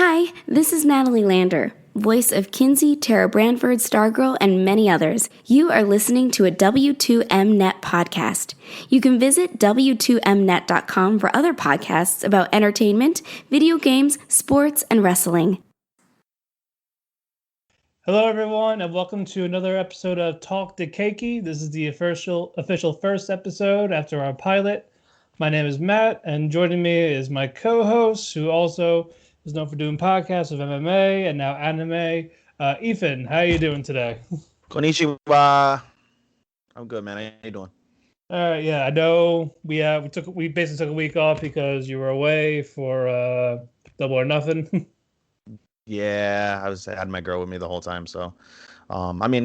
Hi, this is Natalie Lander, voice of Kinsey, Tara Branford, Stargirl, and many others. You are listening to a W2Mnet podcast. You can visit W2Mnet.com for other podcasts about entertainment, video games, sports, and wrestling. Hello, everyone, and welcome to another episode of Talk to Keiki. This is the official first episode after our pilot. My name is Matt, and joining me is my co-host, who also is known for doing podcasts of MMA and now anime. Ethan, how are you doing today? Konnichiwa. I'm good, man. How you doing? All right, yeah, I know we basically took a week off because you were away for Double or Nothing. Yeah, I had my girl with me the whole time, so we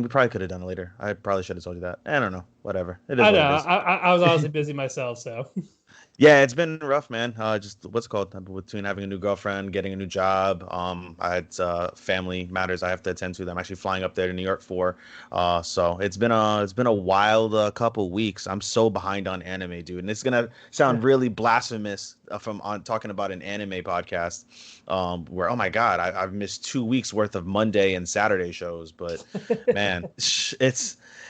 probably could have done it later. I probably should have told you that. I don't know. Whatever. It is I what know. it is. I was honestly busy myself, so. Yeah, it's been rough, man. Just what's it called between having a new girlfriend, getting a new job. I had family matters I have to attend to. That I'm actually flying up there to New York for. So it's been a wild couple weeks. I'm so behind on anime, dude, and it's gonna sound really blasphemous from on talking about an anime podcast. Where oh my god, I've missed 2 weeks worth of Monday and Saturday shows, but man,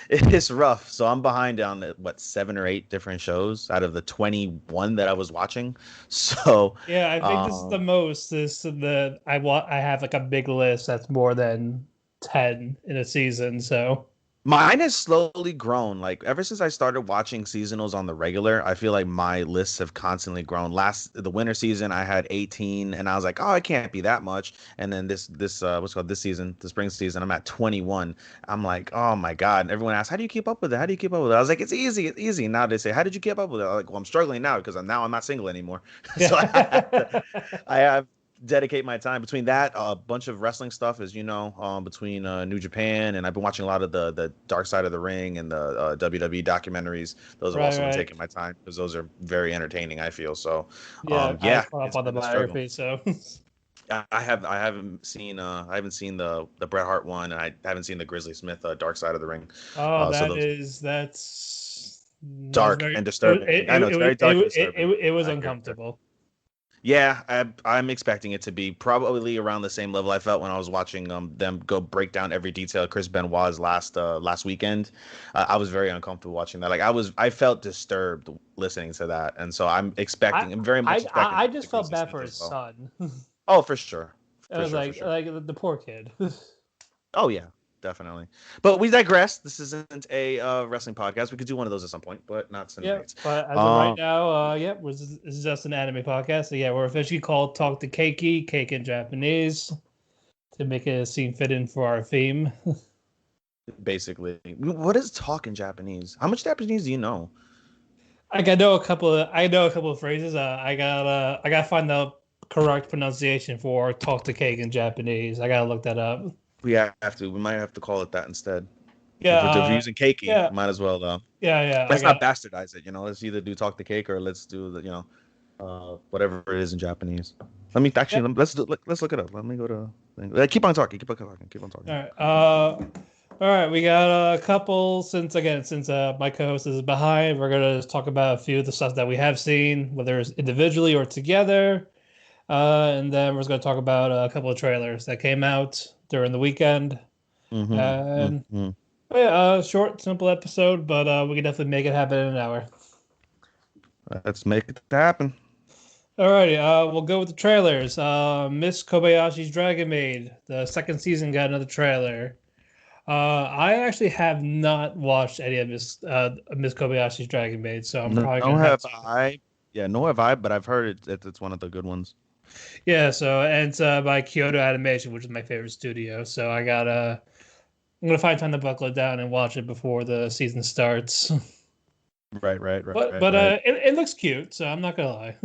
it's rough. So I'm behind on 7 or 8 different shows out of the 21 that I was watching. So yeah, I think this is the most. I have like a big list that's more than 10 in a season. So mine has slowly grown. Like ever since I started watching seasonals on the regular, I feel like my lists have constantly grown. The winter season, I had 18, and I was like, oh, it can't be that much. And then this this season, the spring season, I'm at 21. I'm like, oh my god. And everyone asks, how do you keep up with it? How do you keep up with it? I was like, it's easy. Now they say, how did you keep up with it? I'm like, well, I'm struggling now because I'm not single anymore. So I have dedicate my time between that a bunch of wrestling stuff, as you know, between New Japan, and I've been watching a lot of the Dark Side of the Ring and the WWE documentames. Those have also been taking my time because those are very entertaining, I feel. So I caught up on the biography. So I haven't seen the Bret Hart one, and I haven't seen the Grizzly Smith Dark Side of the Ring. That's dark and disturbing. I know it's very dark and disturbing. It was uncomfortable. Yeah, I'm expecting it to be probably around the same level I felt when I was watching them go break down every detail of Chris Benoit's last weekend. I was very uncomfortable watching that. Like I felt disturbed listening to that, and so I'm very much expecting. I just felt bad for his son. Oh, for sure. I was like the poor kid. Oh yeah. Definitely. But we digress. This isn't a wrestling podcast. We could do one of those at some point, but not tonight. Yeah, but as of right now, this is just an anime podcast. So yeah, we're officially called Talk to Keiki, cake in Japanese, to make it seem fit in for our theme. Basically. What is talk in Japanese? How much Japanese do you know? I know a couple of phrases. I gotta find the correct pronunciation for talk to cake in Japanese. I gotta look that up. We have to. We might have to call it that instead. Yeah. If we're using keiki, might as well though. Yeah. Let's not bastardize it. Let's either do talk the cake or let's do whatever it is in Japanese. Let's look it up. Let me go to. Keep on talking. All right. We got a couple. Since my co-host is behind, we're gonna talk about a few of the stuff that we have seen, whether it's individually or together. And then we're just going to talk about a couple of trailers that came out during the weekend. Short, simple episode, but we can definitely make it happen in an hour. Let's make it happen. Alrighty, we'll go with the trailers. Miss Kobayashi's Dragon Maid, the second season, got another trailer. I actually have not watched any of Miss Kobayashi's Dragon Maid, so I'm probably going to have I. Yeah, nor have I, but I've heard it's one of the good ones. Yeah, and it's by Kyoto Animation, which is my favorite studio. So I'm gonna find time to buckle it down and watch it before the season starts. Right. But it looks cute, so I'm not gonna lie.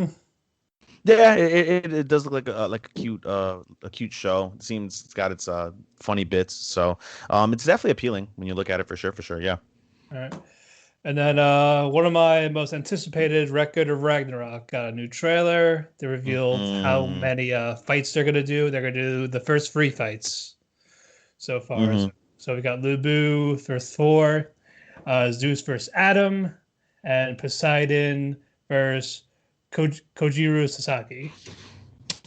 Yeah, it does look like a cute show. It seems it's got its funny bits, so it's definitely appealing when you look at it for sure. Yeah. All right. And then one of my most anticipated, Record of Ragnarok, got a new trailer. They revealed how many fights they're going to do. They're going to do the first 3 fights so far. So we got Lubu versus Thor, Zeus versus Adam, and Poseidon versus Kojiro Sasaki.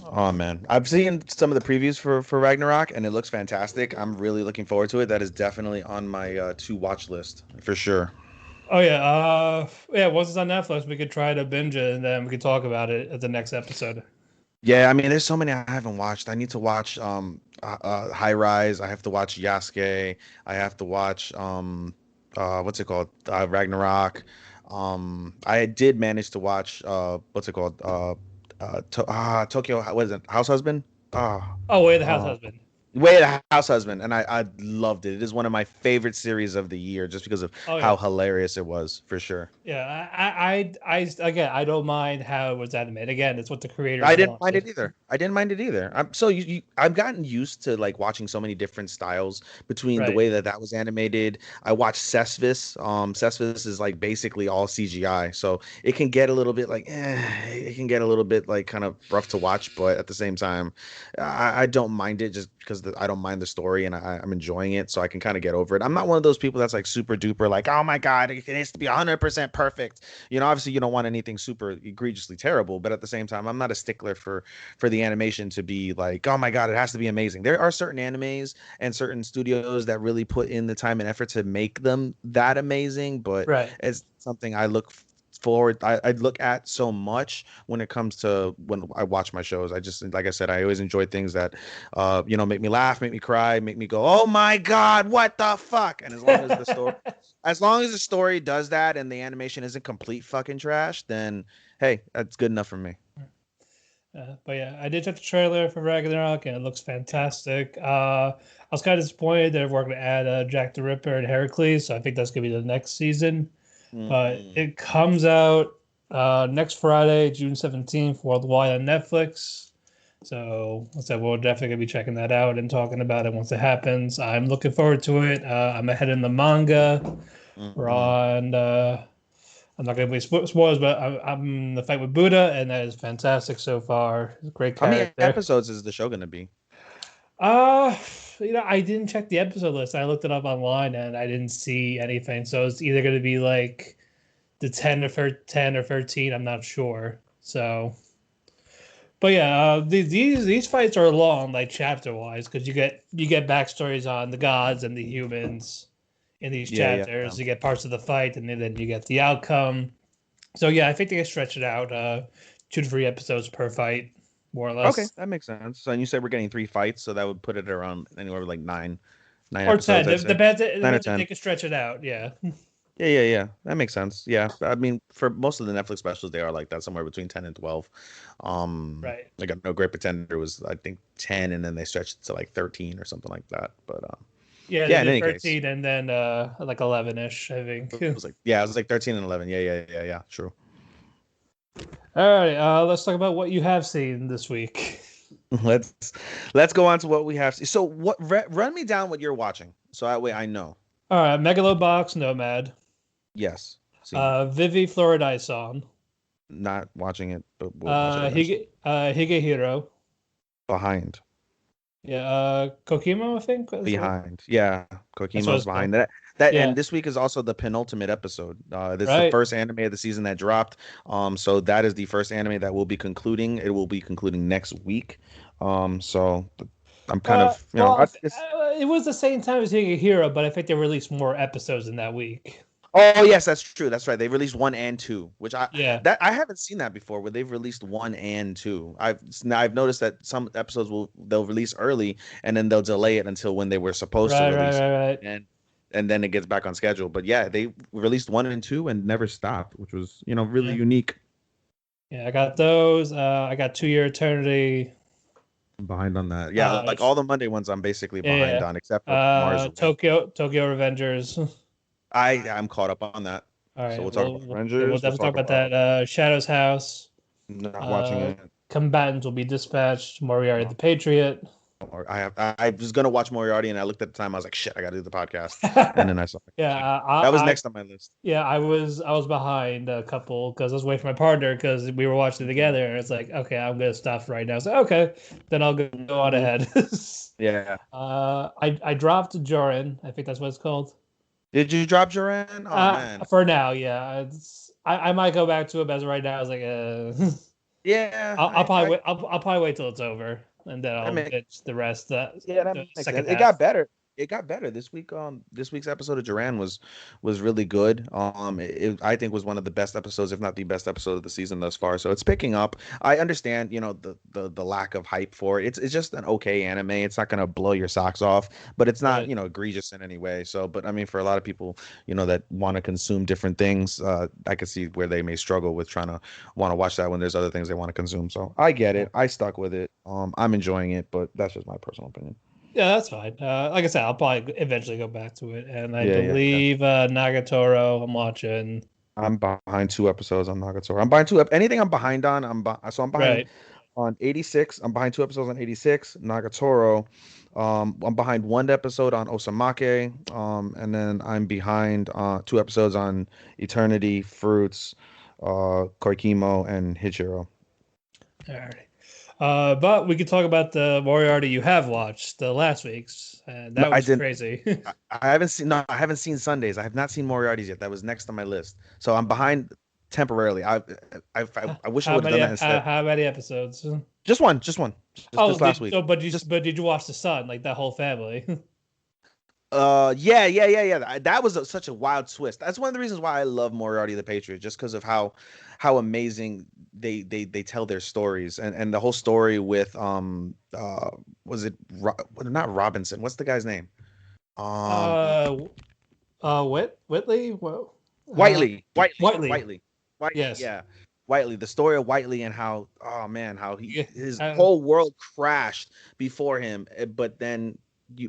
Oh man, I've seen some of the previews for Ragnarok, and it looks fantastic. I'm really looking forward to it. That is definitely on my to watch list for sure. Oh yeah, yeah. Once it's on Netflix, we could try to binge it, and then we could talk about it at the next episode. Yeah, I mean, there's so many I haven't watched. I need to watch High Rise. I have to watch Yasuke. I have to watch what's it called? Ragnarok. I did manage to watch what's it called? Tokyo. What is it? House Husband. Ah, Oh, wait, the house uh, husband. Way the House Husband, and I loved it. It is one of my favorite series of the year, just because of Oh how yeah. hilarious it was, for sure. Yeah, again, I don't mind how it was animated. Again, it's what the creators I didn't mind wanted. it either. I didn't mind it either. I've gotten used to like watching so many different styles between the Right. way that was animated. I watched Cesvis. Cesvis is like basically all CGI, so it can get a little bit like, it can get a little bit like kind of rough to watch, but at the same time, I don't mind it just because I don't mind the story and I'm enjoying it, so I can kind of get over it. I'm not one of those people that's like super duper like, oh my god, it needs to be 100% perfect. Obviously you don't want anything super egregiously terrible, but at the same time, I'm not a stickler for the animation to be like, oh my god, it has to be amazing. There are certain animes and certain studios that really put in the time and effort to make them that amazing, but Right. it's something I look forward I look at so much when it comes to when I watch my shows. I just, like I said, I always enjoy things that make me laugh, make me cry, make me go, oh my god, what the fuck. And as long as the story does that and the animation isn't complete fucking trash, then hey, that's good enough for me. But yeah, I did check the trailer for Ragnarok, and it looks fantastic. I was kind of disappointed that we're going to add Jack the Ripper and Heracles, so I think that's going to be the next season. But Mhm. it comes out next Friday, June 17th, worldwide on Netflix. So, like I said, we're definitely going to be checking that out and talking about it once it happens. I'm looking forward to it. I'm ahead in the manga. We're Mhm. on. I'm not going to be spoilers, but I'm in the fight with Buddha, and that is fantastic so far. Great How many character. episodes is the show gonna be? Uh, I didn't check the episode list. I looked it up online, and I didn't see anything. So it's either going to be like the 10 or 13. I'm not sure. So, but yeah, these fights are long, like chapter wise, because you get backstories on the gods and the humans in these Yeah, yeah. chapters. You get parts of the fight, and then you get the outcome. So yeah, I think they can stretch it out, 2 to 3 episodes per fight, more or Okay, less, that makes sense. So, and you said we're getting 3 fights, so that would put it around anywhere like nine or episodes, 10. I'd say. Depends. Nine or They ten. can stretch it out. Yeah, Yeah, yeah, yeah. That makes sense. Yeah. I mean, for most of the Netflix specials, they are like that, somewhere between 10 and 12. right. Like, No Great Pretender was, I think, 10, and then they stretched it to like 13 or something like that. But Yeah, they yeah, in did any case, 13 and then like 11ish, I think. it was like 13 and 11. Yeah, yeah, yeah, yeah. True. All right, let's talk about what you have seen this week. Let's let's go on to what we have. So run me down what you're watching, so that way I know. All right, Megalobox, Nomad, Yes, seen. Vivy, Floridison, Not watching it, but we'll watch it eventually. Higehiro, Behind. yeah, Kokimo, I think. Behind. Yeah, That's what Kokima's it's called. behind that. And Yeah, this week is also the penultimate episode. This is the right. first anime of the season that dropped. So that is the first anime that will be concluding. It will be concluding next week. So I'm kind of, Well, it was the same time as Higehiro, but I think they released more episodes in that week. Oh yes, that's true. That's right. They released one and two, which Yeah, I haven't seen that before, where they've released one and two. I've noticed that some episodes they'll release early and then they'll delay it until when they were supposed to right, right, release it, right, right. and then it gets back on schedule. But yeah, they released one and two and never stopped, which was really Yeah, unique. yeah. I got those. I got 2 Year Eternity. I'm behind on that. Yeah, like Sh- all the Monday ones, I'm basically behind yeah. on, except for Mars Red. Tokyo Revengers. I'm caught up on that. All So right, we'll talk about we'll Avengers. We'll definitely talk talk about about that. Shadow's House. not watching Uh, it. Combatants will be dispatched. Moriarty the Patriot. Or I was gonna watch Moriarty, and I looked at the time. I was like, "Shit, I gotta do the podcast." And then I saw it. Yeah, That was next on my list. yeah, I was behind a couple because I was waiting for my partner because we were watching it together, and it's like, okay, I'm gonna stop right now. So okay, then I'll go on Mhm. ahead. Yeah. I dropped Joran. I think that's what it's called. Did you drop Joran? Oh man. For now, yeah. I might go back to it, but as of right now, I was like, Yeah, I'll probably wait. I'll probably wait till it's over, and then I I'll mean, bitch the rest. that The makes second sense. It half. got better. It got better this week. This week's episode of Duran was really good. I think was one of the best episodes, if not the best episode of the season thus far. So it's picking up. I understand, the lack of hype for it. It's just an okay anime. It's not gonna blow your socks off, but it's not, Right. egregious in any way. So, but I mean, for a lot of people, that want to consume different things, I could see where they may struggle with trying to want to watch that when there's other things they want to consume. So I get it. I stuck with it. I'm enjoying it, but that's just my personal opinion. Yeah, that's fine. Like I said, I'll probably eventually go back to it, and I Yeah, yeah, yeah. believe Nagatoro. I'm watching. I'm behind 2 episodes on Nagatoro. I'm behind anything I'm behind on. I'm behind Right. on 86. I'm behind 2 episodes on 86 Nagatoro. I'm behind 1 episode on Osamake. And then I'm behind 2 episodes on Eternity, Fruits, Koikimo, and Hichiro. All right. But we could talk about the Moriarty you have watched the last week's, and No, that I was didn't. crazy. I haven't seen. No, I haven't seen Sundays. I have not seen Moriarty's yet. That was next on my list. So I'm behind temporarily. I wish I would have done that instead. How many episodes? Just one, just Oh, this last week. Just did you watch the Sun, like that whole family? yeah. That was such a wild twist. That's one of the reasons why I love Moriarty the Patriot, just because of how amazing they tell their stories, and the whole story with was it not Robinson? What's the guy's name? Um uh, Whitley, well, Whiteley, Whiteley, Whiteley. Whiteley, Whiteley, Yes. yeah. Whiteley, the story of Whiteley and how, oh man, how Yeah. his whole world crashed before him, but then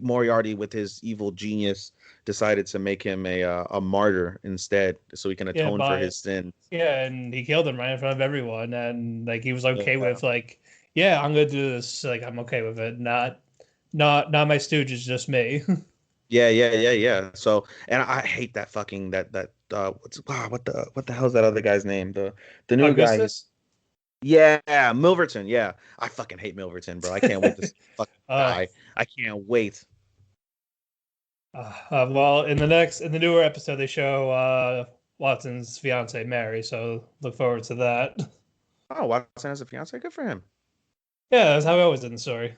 Moriarty, with his evil genius, decided to make him a martyr instead, so he can Yeah, atone for his sin. yeah, and he killed him right in front of everyone, and like he was okay Yeah, with like, yeah, I'm gonna do this. Like I'm okay with it. Not my stooges, just me. yeah. So, and I hate that fucking what the hell's that other guy's name? The new guy. Augustus. Yeah, Milverton. Yeah, I fucking hate Milverton, bro. I can't wait to see the fucking Uh, guy. I can't wait. well, in the newer episode, they show Watson's fiance Mary, so look forward to that. Oh, Watson has a fiance. Good for him. Yeah, that's how we always did in the story.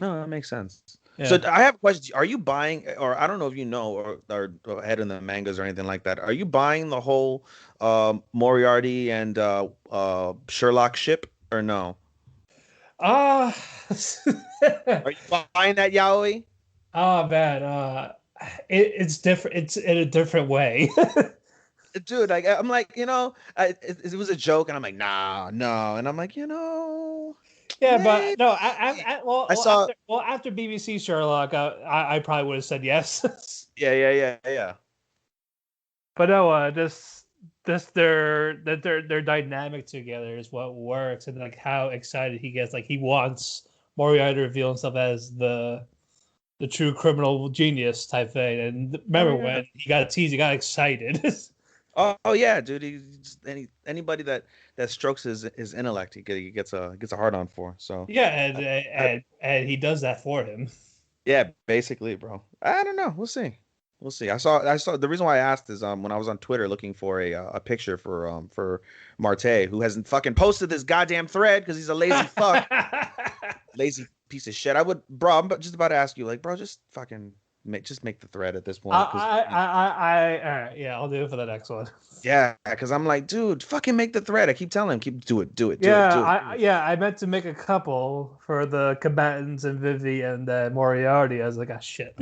No, that makes sense. So Yeah. I have questions. Are you buying, or I don't know if you know, or ahead in the mangas or anything like that? Are you buying the whole Moriarty and Sherlock ship, or no? Ah. Are you buying that yaoi? Oh man, it's different. It's in a different way. Dude, like I'm like, it was a joke, and I'm like, nah, no, and I'm like, Yeah, but maybe. no, I saw, after BBC Sherlock, I probably would have said yes. yeah. But no, just their dynamic together is what works, and like how excited he gets. Like he wants Moriarty to reveal himself as the true criminal genius type thing. And Oh remember yeah. when he got teased, he got excited. Oh yeah, dude. Anybody that strokes his intellect, he gets a hard on for. So Yeah, I, and he does that for him. yeah, basically, bro. I don't know. We'll see. We'll see. I saw the reason why I asked is when I was on Twitter looking for a picture for Marte, who hasn't fucking posted this goddamn thread because he's a lazy fuck, lazy piece of shit. Bro. I'm just about to ask you, like, bro, just fucking make the thread at this point, because All right, yeah, I'll do it for the next one. yeah, because I'm like, dude, fucking make the thread. I keep telling him, do it, do it, do it, Yeah, do it. I meant to make a couple for the combatants and Vivy and Moriarty. I was like, ah, shit.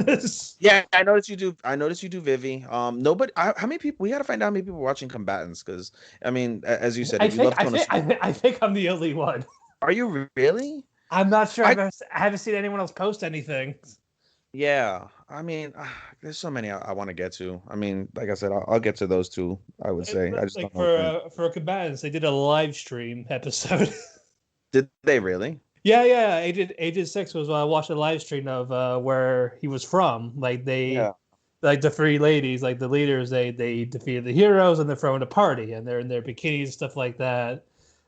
Yeah, I noticed you do. I noticed you do Vivy. Nobody. How many people? We got to find out how many people are watching combatants, because I mean, as you said, if you love Konosuba, I think I'm the only one. are you really? I'm not sure. I I haven't seen anyone else post anything. Yeah. I mean, there's so many I want to get to. I mean, like I said, I'll get to those two. I would say. I just Like don't know when. for combatants, they did a live stream episode. Did they really? Yeah. Agent 6 was watching a live stream of where he was from. Like Yeah. like the three ladies, like the leaders, they defeated the heroes and they're throwing a party and they're in their bikinis and stuff like that.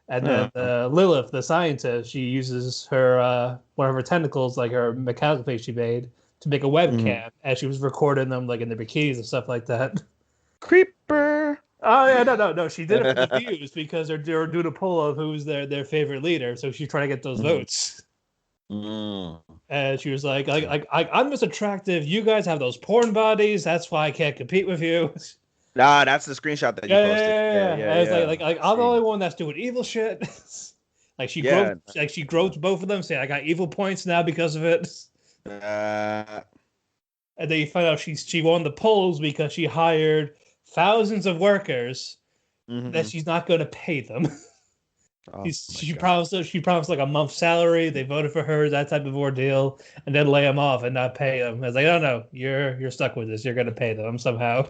And then Lilith, the scientist, she uses her one of her tentacles, like her mechanical face she made, to make a webcam as she was recording them, like in their bikinis and stuff like that. Creeper. Oh yeah, no. She did it for the views because they're doing a poll of who's their favorite leader. So she's trying to get those votes. Mm. And she was I'm just attractive. You guys have those porn bodies. That's why I can't compete with you. Nah, that's the screenshot that you posted. Yeah. And it's I'm the See. only one that's doing evil shit. Yeah. She groped both of them, saying I got evil points now because of it. Uh, And then you find out she won the polls because she hired thousands of workers that she's not going to pay them. Oh She promised like a month's salary. They voted for her, that type of ordeal, and then lay them off and not pay them. I was like, oh no, you're stuck with this. You're going to pay them somehow.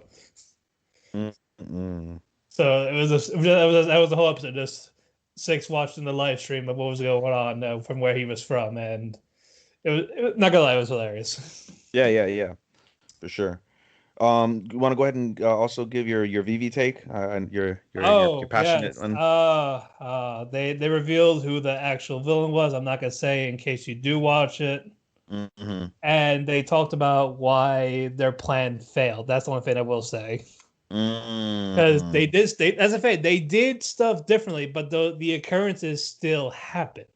Mm-mm. So that was the whole episode. Just Six watching the live stream of what was going on from where he was from, and it was not gonna lie, it was hilarious. Yeah, for sure. You want to go ahead and also give your VV take and your passionate yes. one? They revealed who the actual villain was. I'm not gonna say in case you do watch it. Mm-hmm. And they talked about why their plan failed. That's the only thing I will say. Because Mm-hmm. as a fact, they did stuff differently, but the occurrences still happened.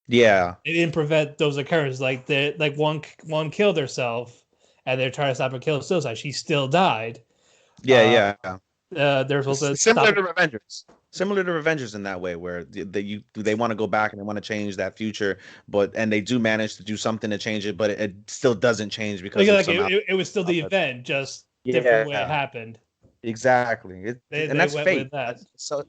Yeah. They didn't prevent those occurrences. Like one killed herself, and they're trying to stop her kill suicide. She still died. Yeah. They're supposed to Similar to Revengers. Similar to Revengers in that way, where they want to go back and they want to change that future, and they do manage to do something to change it, but it still doesn't change because it was still the event, just different way it happened. Exactly. They that's went fate. with that.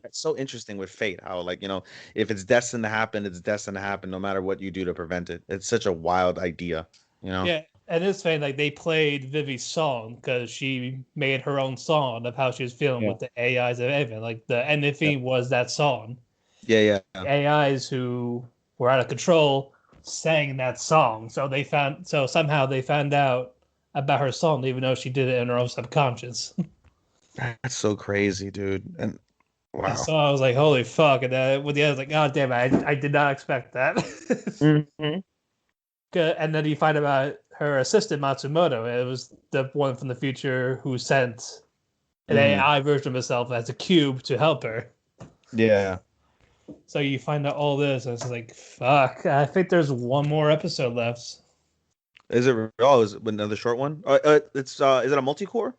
That's so interesting with fate. How if it's destined to happen, it's destined to happen, no matter what you do to prevent it. It's such a wild idea. Yeah, and it's funny, like they played Vivy's song because she made her own song of how she was feeling with the AIs and everything. Like the ending theme was that song. Yeah. The AIs who were out of control sang that song. So somehow they found out about her song, even though she did it in her own subconscious. That's so crazy, dude. And wow. So I was like, holy fuck. And with the other, I was like, God damn it, I did not expect that. Mm-hmm. And then you find about her assistant, Matsumoto. It was the one from the future who sent an AI version of herself as a cube to help her. Yeah. So you find out all this, and it's like, fuck. I think there's one more episode left. Is it? Oh, is it another short one? Is it a multi-core?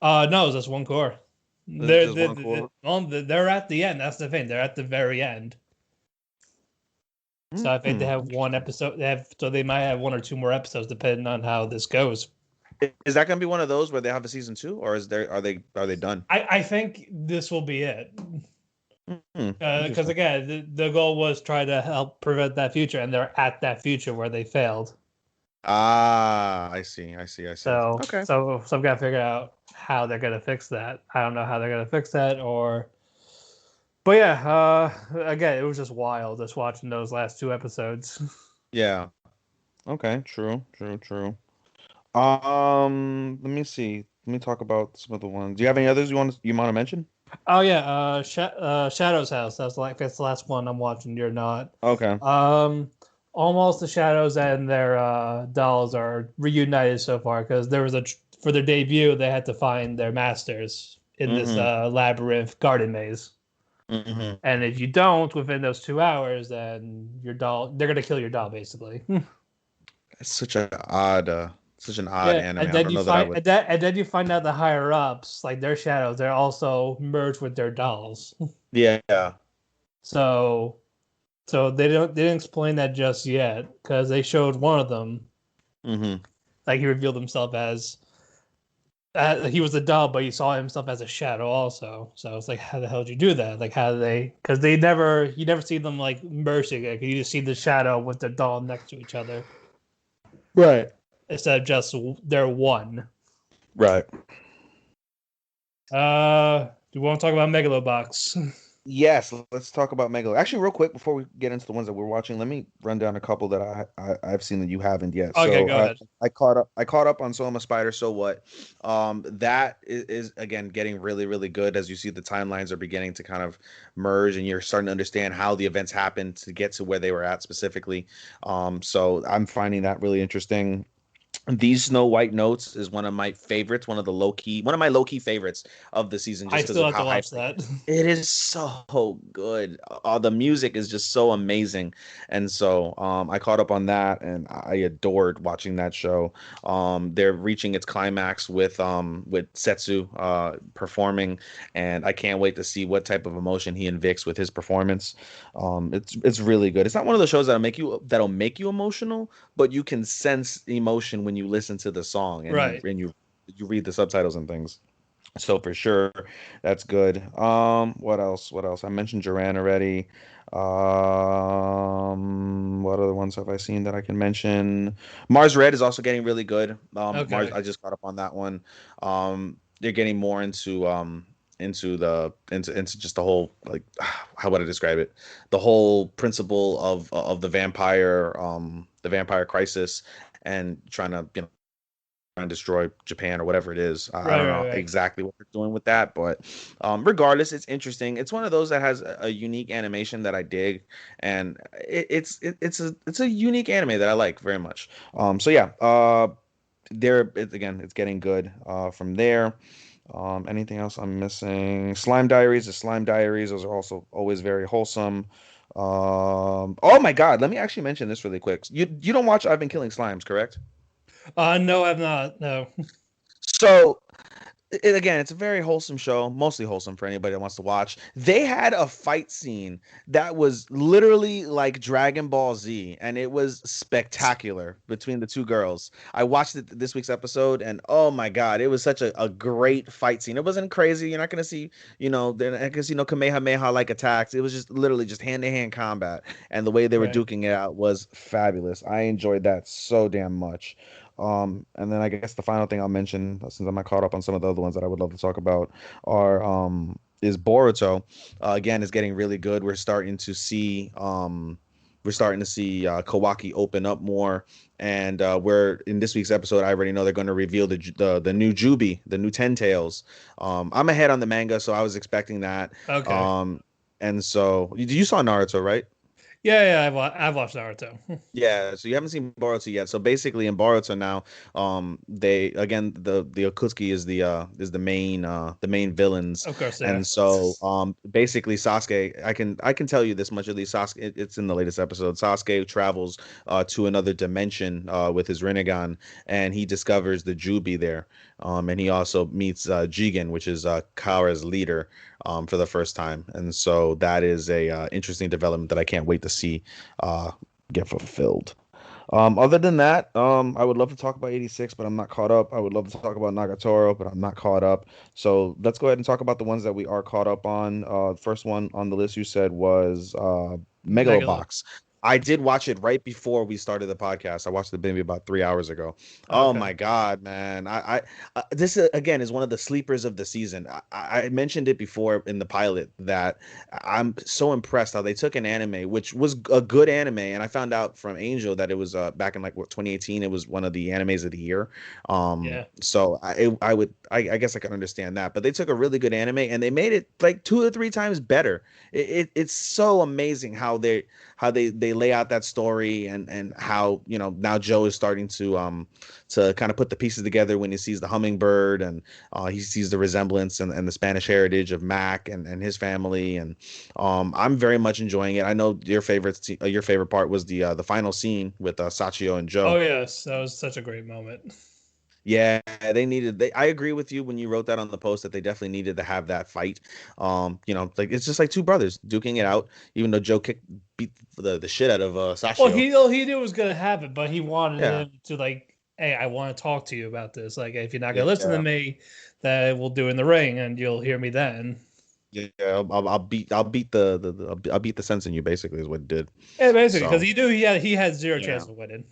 No, it's just one core. They're at the end. That's the thing. They're at the very end. So I think they have one episode. They might have one or two more episodes, depending on how this goes. Is that going to be one of those where they have a season 2, or are they done? I think this will be it. Because again, the goal was try to help prevent that future, and they're at that future where they failed. I see. So okay. So I've got to figure out how they're gonna fix that. I don't know how they're gonna fix that, but yeah. Again, it was just wild just watching those last 2 episodes. Yeah. Okay. True. Let me see. Let me talk about some of the ones. Do you have any others you want to mention? Oh yeah. Shadow's House. That's the last one I'm watching. You're not. Okay. Almost the Shadows and their dolls are reunited so far because there was for their debut they had to find their masters in this labyrinth garden maze. And if you don't within those 2 hours, then they're gonna kill your doll basically. It's such an odd anime. And then you find out the higher ups, like their shadows, they're also merged with their dolls. Yeah. So they didn't explain that just yet because they showed one of them. Like he revealed himself as he was a doll, but he saw himself as a shadow also. So it's like, how the hell did you do that? Like, how do they? Because you never see them like merging. Like, you just see the shadow with the doll next to each other, Right. instead of just they're one. Right. Do you want to talk about Megalobox? Yes, let's talk about Megalo. Actually, real quick before we get into the ones that we're watching, let me run down a couple that I've seen that you haven't yet. Okay, go ahead. I caught up on So I'm a Spider, So What. That is again getting really, really good as you see the timelines are beginning to kind of merge and you're starting to understand how the events happened to get to where they were at specifically. So I'm finding that really interesting. These Snow White Notes is one of my favorites, one of my low key favorites of the season, I just because still of have to how hype watch that. it is. So good. The music is just so amazing, and so I caught up on that, and I adored watching that show. They're reaching its climax with Setsu performing, and I can't wait to see what type of emotion he invicts with his performance. It's really good. It's not one of those shows that'll make you emotional, but you can sense emotion when you listen to the song and Right. you read the subtitles and things. So for sure, that's good. What else? What else? I mentioned Duran already. What other ones have I seen that I can mention? Mars Red is also getting really good. Mars, Okay. I just caught up on that one. They're getting more into just the whole, like, how would I describe it? The whole principle of the vampire crisis, and trying to and destroy Japan or whatever it is. I Right, don't right, know right. exactly what they're doing with that, but regardless, it's interesting. It's one of those that has a unique animation that I dig, and it's a unique anime that I like very much. So yeah, again, it's getting good from there. Anything else I'm missing? Slime Diaries, the Slime Diaries, those are also always very wholesome. Oh my God, let me actually mention this really quick. You don't watch I've Been Killing Slimes, correct? No, I've not. No. So again, it's a very wholesome show, mostly wholesome for anybody that wants to watch. They had a fight scene that was literally like Dragon Ball Z, and it was spectacular between the two girls. I watched it this week's episode, and oh my God, it was such a great fight scene. It wasn't crazy. You're not gonna see, they're not gonna see no Kamehameha like attacks. It was just literally just hand to hand combat, and the way they were Right. duking it out was fabulous. I enjoyed that so damn much. And then I guess the final thing I'll mention, since I'm not caught up on some of the other ones that I would love to talk about, are is Boruto. Again, is getting really good. We're starting to see Kawaki open up more, and we're in this week's episode. I already know they're going to reveal the new Jubi, the new Ten Tails. I'm ahead on the manga, so I was expecting that. Okay. And so you saw Naruto, right? Yeah, I've watched Naruto. Yeah, so you haven't seen Boruto yet. So basically in Boruto now, they again the Akutsuki is the main villains. Of course, yeah. And so basically Sasuke, I can tell you this much, at least Sasuke, it's in the latest episode. Sasuke travels to another dimension with his Rinnegan, and he discovers the Jubi there. And he also meets Jigen, which is Kaora's leader, for the first time. And so that is a interesting development that I can't wait to see get fulfilled. Other than that, I would love to talk about 86, but I'm not caught up. I would love to talk about Nagatoro, but I'm not caught up. So let's go ahead and talk about the ones that we are caught up on. First one on the list you said was Megalo. Megalobox. I did watch it right before we started the podcast. I watched it maybe about 3 hours ago. Oh Okay. my God, man! This again is one of the sleepers of the season. I mentioned it before in the pilot that I'm so impressed how they took an anime, which was a good anime, and I found out from Angel that it was back in like 2018. It was one of the animes of the year. Yeah. So I guess I can understand that, but they took a really good anime and they made it like 2 or 3 times better. It's so amazing how they lay out that story, and how now Joe is starting to kind of put the pieces together when he sees the hummingbird, and he sees the resemblance and the Spanish heritage of Mac and his family, and I'm very much enjoying it. I know your favorite part was the final scene with Sachio and Oh Joe. yes, that was such a great moment. Yeah, I agree with you when you wrote that on the post that they definitely needed to have that fight. Like it's just like two brothers duking it out, even though Joe beat the shit out of Well, Sachio. he knew it was gonna happen, but he wanted Yeah. him to like, hey, I want to talk to you about this. Like, if you're not gonna listen to Yeah. me, then we'll do it in the ring, and you'll hear me then. Yeah, I'll beat the sense in you, basically is what it did. Yeah, basically, because So he knew he had zero yeah. chance of winning.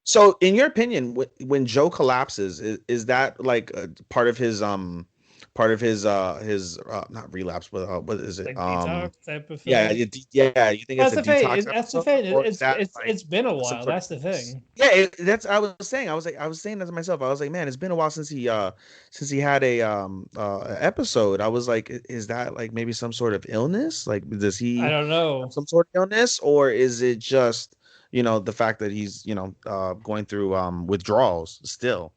So in your opinion, when Joe collapses, is that like part of his not relapse, but what is it? Like detox type of Yeah, thing. yeah. You think it's That's a the thing. detox That's the episode, thing. or is that It's like it's been a some while. sort of That's the thing. yeah? That's I was saying. I was saying that to myself. I was like, man, it's been a while since he had a episode. I was like, is that like maybe some sort of illness? Like, does I he don't have know. some sort of illness, or is it just the fact that he's going through withdrawals still.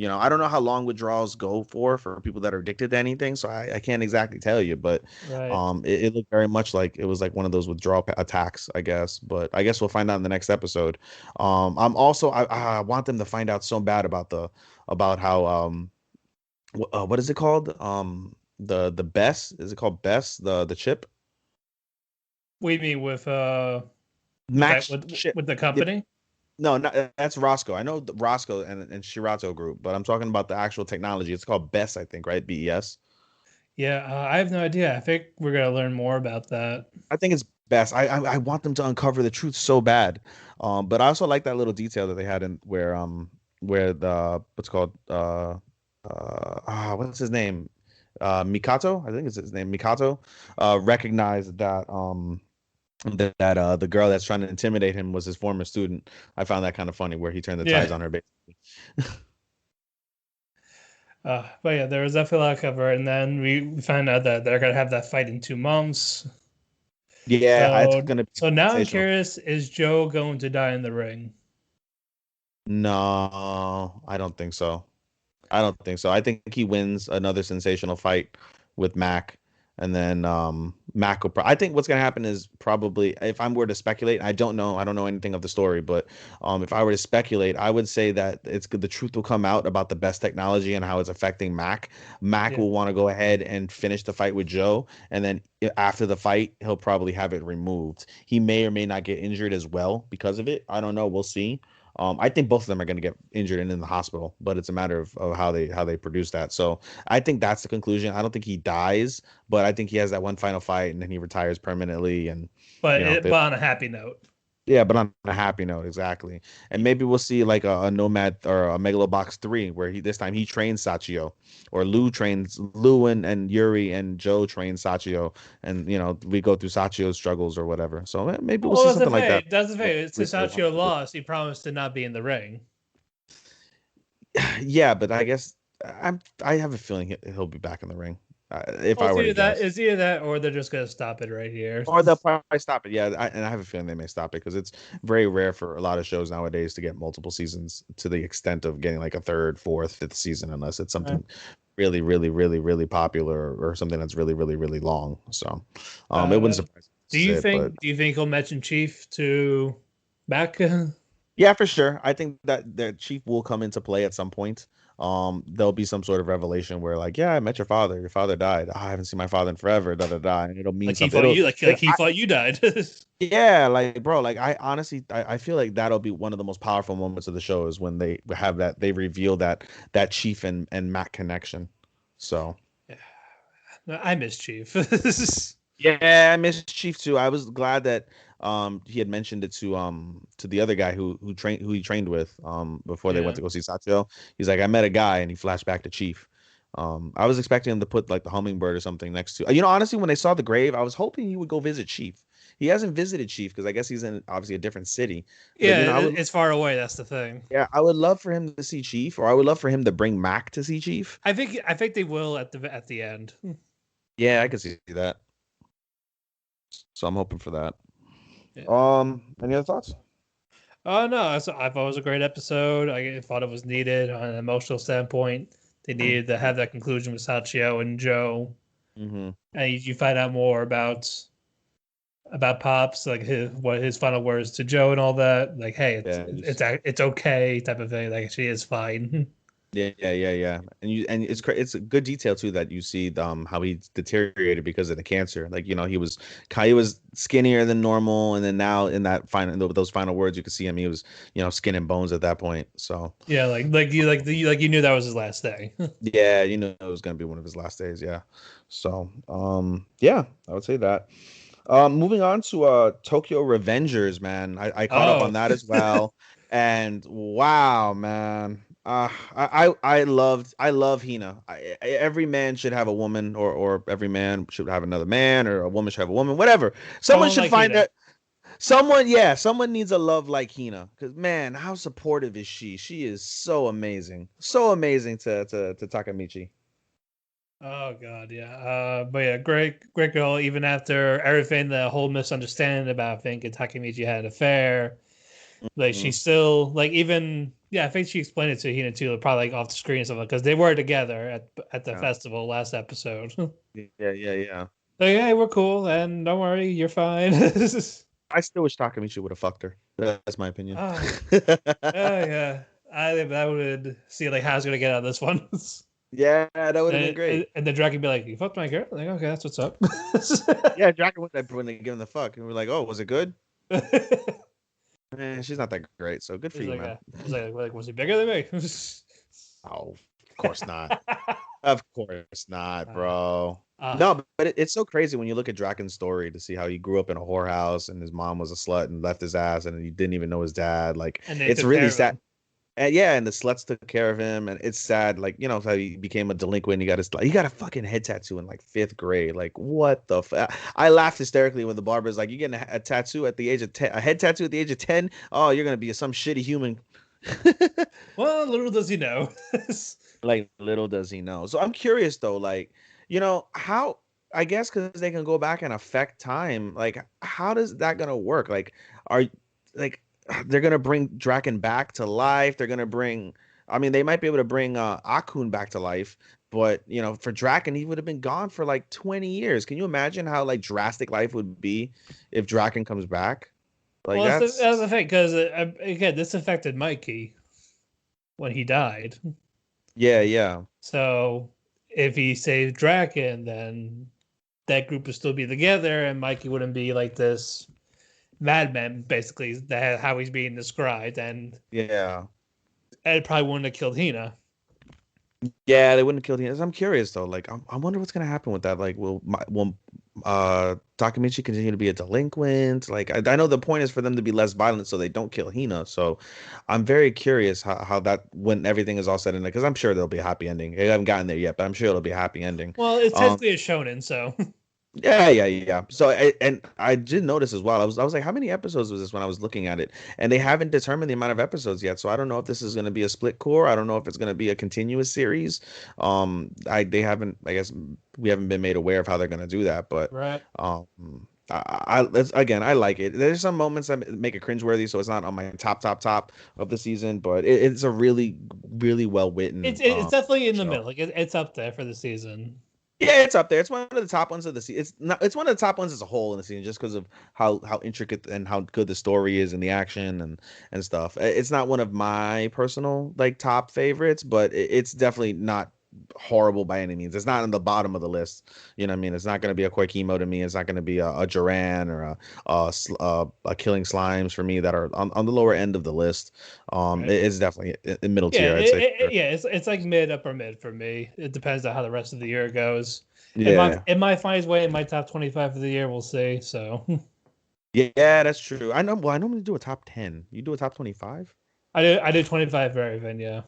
I don't know how long withdrawals go for people that are addicted to anything, so I can't exactly tell you, but Right. it looked very much like it was like one of those withdrawal attacks, I guess. But I guess we'll find out in the next episode. I want them to find out so bad about how what is it called? The Bess, is it called Bess, the chip? What do you mean with that Max chip. with the Yeah, company? no, not, that's Roscoe. I know the Roscoe and Shirato group, but I'm talking about the actual technology. It's called Bess, I think, right? BES. Yeah, I have no idea. I think we're gonna learn more about that. I think it's Bess. I want them to uncover the truth so bad. But I also like that little detail that they had in where the what's called what's his name? Mikato, I think it's his name, Mikato, recognized that the girl that's trying to intimidate him was his former student. I found that kind of funny where he turned the Yeah. tides on her basically. But yeah, there was definitely a lot of cover, and then we found out that they're gonna have that fight in 2 months. Yeah, it's So gonna be so now I'm sensational. curious: is Joe going to die in the ring? No, I don't think so. I don't think so. I think he wins another sensational fight with Mac, and then Mac will. I think what's gonna happen is probably, if I were to speculate, I don't know. I don't know anything of the story, but if I were to speculate, I would say that it's good. The truth will come out about the best technology and how it's affecting Mac. Mac Yeah, will want to go ahead and finish the fight with Joe, and then after the fight, he'll probably have it removed. He may or may not get injured as well because of it. I don't know. We'll see. I think both of them are going to get injured and in the hospital, but it's a matter of how they produce that. So I think that's the conclusion. I don't think he dies, but I think he has that one final fight and then he retires permanently. And but you know, but on a happy note. yeah, but on a happy note, exactly. And maybe we'll see like a nomad or a megalobox 3 where he this time he trains Sachio, or Lou and Yuri and Joe train Sachio, and we go through Sachio's struggles or whatever. So maybe we'll Well, see that's the something like that. thing. That's the thing. Since Sachio lost, he promised to not be in the ring. Yeah, but I guess I have a feeling he'll be back in the ring, if Well, I were to guess. it's either that or they're just gonna stop it right here. Or they'll probably stop it. Yeah, and I have a feeling they may stop it because it's very rare for a lot of shows nowadays to get multiple seasons to the extent of getting like a third, fourth, fifth season, unless it's something really, really, really, really popular or something that's really, really, really long. So, it wouldn't surprise me to say it, Do you think he'll mention Chief to back? yeah, for sure. I think that their chief will come into play at some point. There'll be some sort of revelation where, like, yeah, I met your father. Your father died. I haven't seen my father in forever. Da da da. And it'll mean Like he something. thought you, like he thought you died. Yeah, like, bro, like I honestly, I feel like that'll be one of the most powerful moments of the show is when they have they reveal that chief and Matt connection. So I miss Chief. yeah, I miss Chief too. I was glad that he had mentioned it to the other guy who he trained with before they Yeah. went to go see Satchel. He's like, I met a guy, and he flashed back to Chief. I was expecting him to put like the hummingbird or something next to. Honestly, when they saw the grave, I was hoping he would go visit Chief. He hasn't visited Chief because I guess he's in obviously a different city. But Yeah, I would, it's far away. That's the thing. yeah, I would love for him to see Chief, or I would love for him to bring Mac to see Chief. I think they will at the end. Yeah, I could see that. So I'm hoping for that. Yeah. Any other thoughts? Oh no, I thought it was a great episode. I thought it was needed on an emotional standpoint. They needed to have that conclusion with Sachio and Joe, Mm-hmm. and you find out more about Pops, like his final words to Joe and all that. Like, hey, Yeah, it's okay, type of thing. Like, she is fine. yeah. And it's a good detail too that you see how he deteriorated because of the cancer. Like he was skinnier than normal, and then now in those final words, you could see him. He was skin and bones at that point. So Yeah, you knew that was his last day. yeah, it was gonna be one of his last days. Yeah. So yeah, I would say that. Moving on to Tokyo Revengers, man. I caught up Oh, on that as well. And wow, man. I love Hina. Every man should have a woman, or every man should have another man, or a woman should have a woman, whatever. Someone someone should like find Hina. that someone needs a love like Hina. Because man, how supportive is she? She is so amazing. So amazing to Takamichi. Oh God, yeah. But yeah, great girl. Even after everything, the whole misunderstanding about thinking Takemichi had an affair, Like Mhm. she's still like even I think she explained it to Hina too, probably like off the screen and stuff because they were together at the Yeah. festival last episode. Like, Yeah. hey, we're cool, and don't worry, you're fine. I still wish Takamichi would have fucked her. That's my opinion. Oh, oh yeah, I think that would see like how it's gonna get out of this one. Yeah, that would have been great. And the dragon be like, "You fucked my girl." Like, okay, that's what's up. Yeah, Draken when they give him the fuck, and we're like, oh, was it good? She's not that great, so good for He's you, like, man. was he bigger than me? Oh, of course not. Of course not, uh, bro. uh, No, but it's so crazy when you look at Draken's story to see how he grew up in a whorehouse and his mom was a slut and left his ass and he didn't even know his dad. Like and they it's took care really of sad. him. And yeah, and the sluts took care of him, and it's sad. Like how he became a delinquent. He got a fucking head tattoo in like 5th grade. Like what the? I laughed hysterically when the barber's like, "You getting a tattoo at the age of 10? A head tattoo at the age of 10? Oh, you're gonna be some shitty human." Well, little does he know. Like little does he know. So I'm curious though, like, how I guess because they can go back and affect time, like how does that gonna work? Like are like they're gonna bring Draken back to life. They're gonna bring I mean they might be able to bring Akun back to life, but for Draken, he would have been gone for like 20 years. Can you imagine how like drastic life would be if Draken comes back? Like Well, that's the that's thing because again, this affected Mikey when he died. yeah. So if he saved Draken, then that group would still be together, and Mikey wouldn't be like this madman, basically, that how he's being described, and Yeah. Ed probably wouldn't have killed Hina. Yeah, they wouldn't kill the. I'm curious though. Like, I wonder what's gonna happen with that. Like, will Takamichi continue to be a delinquent? Like, I know the point is for them to be less violent, so they don't kill Hina. So, I'm very curious how that when everything is all said and because I'm sure there'll be a happy ending. I haven't gotten there yet, but I'm sure it'll be a happy ending. Well, it's Um, technically a shonen, so yeah. So, and I did notice as well. I was like, how many episodes was this when I was looking at it? And they haven't determined the amount of episodes yet. So I don't know if this is going to be a split core. I don't know if it's going to be a continuous series. They haven't. I guess we haven't been made aware of how they're going to do that. But right. again, I like it. There's some moments that make it cringeworthy, so it's not on my top of the season. But it's a really, really well written It's definitely in the show. middle. Like it's up there for the season. Yeah, it's up there. It's one of the top ones of the season. It's not. It's one of the top ones as a whole in the season, just because of how intricate and how good the story is and the action and stuff. It's not one of my personal like top favorites, but it's definitely not horrible by any means. It's not on the bottom of the list. You know what I mean? It's not going to be a Koikimo to me. It's not going to be a Duran or a Killing Slimes for me that are on the lower end of the list. Right. It's definitely in middle Yeah, tier, I'd say. it's like mid, upper mid for me. It depends on how the rest of the year goes. Yeah. It might find its way in my top 25 for the year. We'll see. So Yeah, that's true. I know. Well, I normally do a top 10. You do a top 25? I do 25 for everything. Yeah.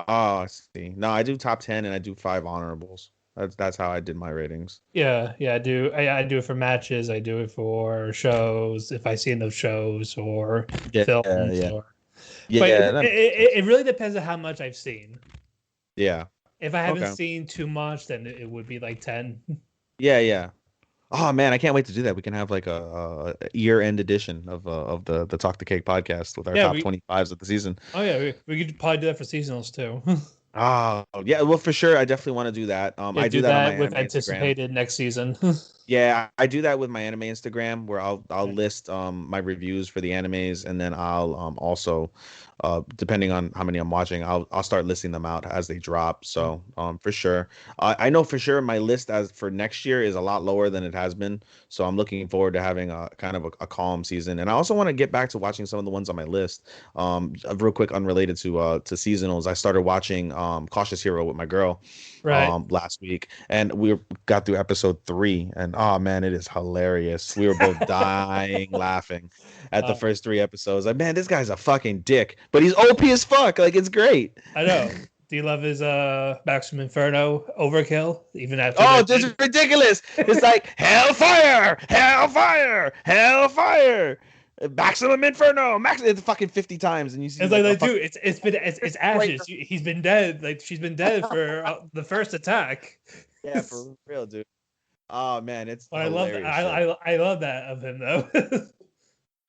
Oh, I see. No, I do top 10 and I do 5 honorables. That's how I did my ratings. Yeah, I do. I do it for matches. I do it for shows if I see in those shows or Yeah, films. yeah, But yeah. That makes sense. it really depends on how much I've seen. Yeah. If I haven't Okay. seen too much, then it would be like 10. Yeah. Oh man, I can't wait to do that. We can have like a year-end edition of the Talk to Cake podcast with our Yeah, top 25s of the season. Oh yeah, we could probably do that for seasonals too. Oh yeah, well for sure. I definitely want to do that. Yeah, I do do that on my that with anime Instagram. anticipated next season. Yeah, I do that with my anime Instagram where I'll list my reviews for the animes and then I'll also depending on how many I'm watching, I'll start listing them out as they drop. So for sure. I know for sure my list as for next year is a lot lower than it has been. So I'm looking forward to having a kind of a calm season. And I also want to get back to watching some of the ones on my list. Real quick, unrelated to seasonals. I started watching Cautious Hero with my girl Right. last week and we got through episode 3 and oh man, it is hilarious. We were both dying laughing at the first 3 episodes. Like, man, this guy's a fucking dick, but he's OP as fuck. Like, it's great. I know. Do you love his Maximum Inferno overkill? Even after Oh, this is ridiculous. It's like hellfire, maximum inferno, it's fucking 50 times, and you see it's like dude, it's ashes. He's been dead. Like she's been dead for the first attack. Yeah, for real, dude. Oh man, it's But hilarious. I love that of him though.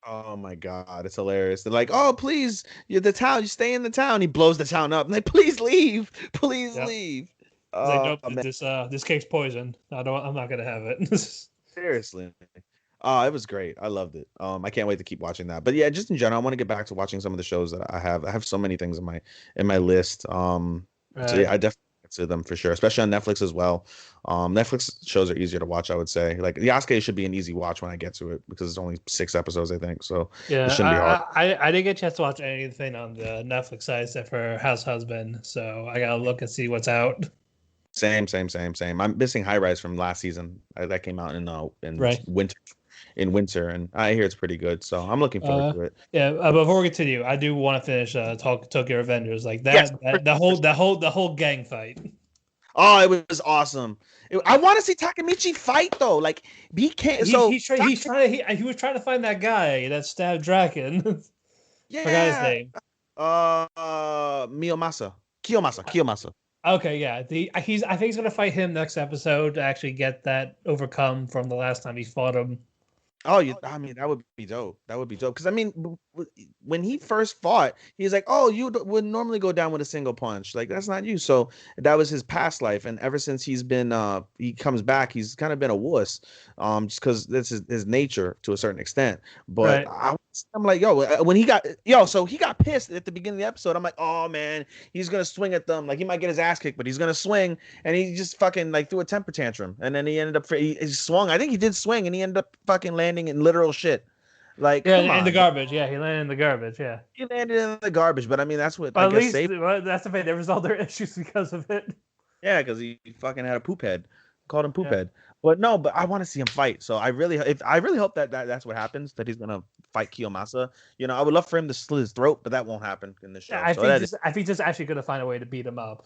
Oh my God, it's hilarious. They're like, "Oh, please, you're the town. You stay in the town." He blows the town up. I'm like, "Please leave, please Yep. leave." He's like, Oh nope, man, this cake's poison. I'm not gonna have it. seriously. Oh, it was great. I loved it. I can't wait to keep watching that. But yeah, just in general, I want to get back to watching some of the shows that I have. I have so many things in my list. So Right. yeah, I definitely consider them for sure, especially on Netflix as well. Netflix shows are easier to watch, I would say. Like the Yasuke should be an easy watch when I get to it because it's only 6 episodes, I think. So it Yeah, shouldn't be hard. I didn't get a chance to watch anything on the Netflix side except for House Husband, so I gotta look and see what's out. Same. I'm missing High Rise from last season. That came out in Right. winter, and I hear it's pretty good. So I'm looking forward to it. Yeah. Before we continue, I do want to finish Tokyo Revengers, like Yes, the whole gang fight. oh, it was awesome. I want to see Takemichi fight though. Like BK. So He was trying to find that guy that stabbed Draken. Forgot his yeah. name. Kiyomasa. Okay, yeah. I think he's gonna fight him next episode to actually get that overcome from the last time he fought him. Oh, I mean, that would be dope. That would be dope. Because I mean, when he first fought, he's like, "Oh, would normally go down with a single punch. Like that's not you." So that was his past life, and ever since he comes back, he's kind of been a wuss, just because this is his nature to a certain extent. But Right. I'm like, so he got pissed at the beginning of the episode. I'm like, oh man, he's gonna swing at them. Like he might get his ass kicked, but he's gonna swing, and he just fucking like threw a temper tantrum, and then he ended up he swung. I think he did swing, and he ended up fucking landing in literal shit. Like, Yeah, come in the on. garbage. Yeah, he landed in the garbage. Yeah. He landed in the garbage, but I mean, that's what But I at guess least saved. that's the thing. They resolved their issues because of it. Yeah, because he fucking had a poop head. Called him poop Yeah. head. But no, but I want to see him fight. So I really hope that's what happens, that he's gonna fight Kiyomasa. You know, I would love for him to slit his throat, but that won't happen in this show. Yeah, I think just actually gonna find a way to beat him up.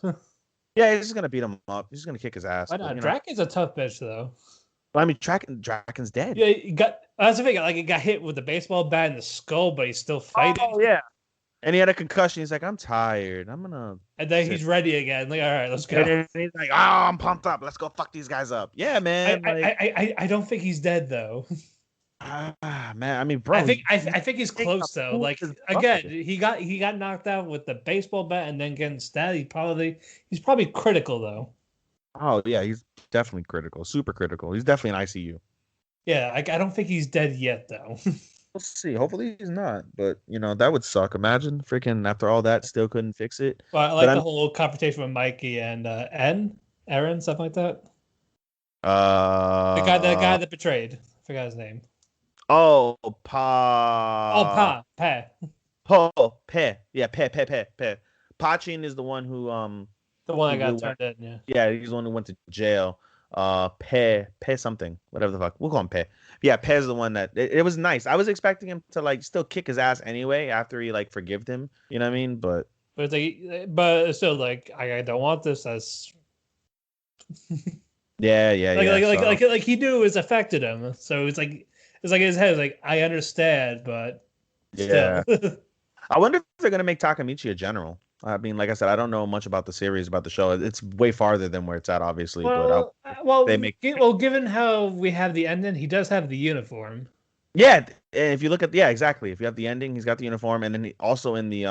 Yeah, he's just gonna beat him up. He's just gonna kick his ass. Why But, not? you know, Draken's a tough bitch though. I mean, Draken's dead. Yeah, he got that's the thing. Like he got hit with the baseball bat in the skull, but he's still fighting. Oh yeah. And he had a concussion. He's like, I'm tired. I'm gonna. And then sit. he's ready again. Like, all right, let's go. And he's like, oh, I'm pumped up. Let's go fuck these guys up. Yeah, man. I don't think he's dead though. Man. I mean, bro. I think he's close though. Like again, he got knocked out with the baseball bat and then getting stabbed. He's probably critical though. Oh yeah, he's definitely critical. Super critical. He's definitely in ICU. Yeah, I don't think he's dead yet though. We'll see. Hopefully he's not. But you know, that would suck. Imagine freaking after all that, still couldn't fix it. Well, I like the whole confrontation with Mikey and Aaron, something like that. The guy that betrayed. I forgot his name. Oh, Pe. Yeah, Pe. Pachin is the one who The one that got turned in, yeah. Yeah, he's the one who went to jail. Pe something, whatever the fuck. We'll call him Pe. Yeah, Pe's the one that it was nice. I was expecting him to like still kick his ass anyway after he like forgived him. You know what I mean? But it's like, but still, like I don't want this as. yeah. Like he knew it affected him, so it's like in his head, like I understand, but still. yeah. I wonder if they're gonna make Takemichi a general. I mean, like I said, I don't know much about the series, about the show. It's way farther than where it's at, obviously. Given how we have the ending, he does have the uniform. Yeah, and if you look at exactly. If you have the ending, he's got the uniform, and then he also in the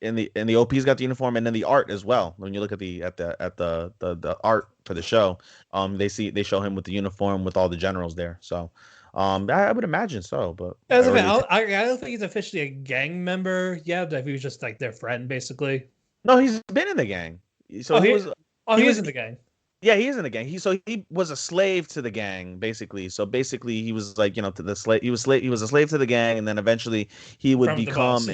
in the OP, he's got the uniform, and then the art as well. When you look at the art for the show, they show him with the uniform with all the generals there. So. I would imagine so, but I don't think he's officially a gang member yet. If he was just like their friend, basically. No, he's been in the gang. So he was in the gang. Yeah, he is in the gang. He was a slave to the gang, basically. So basically, he was like, to the slave. He was a slave to the gang, and then eventually he would become from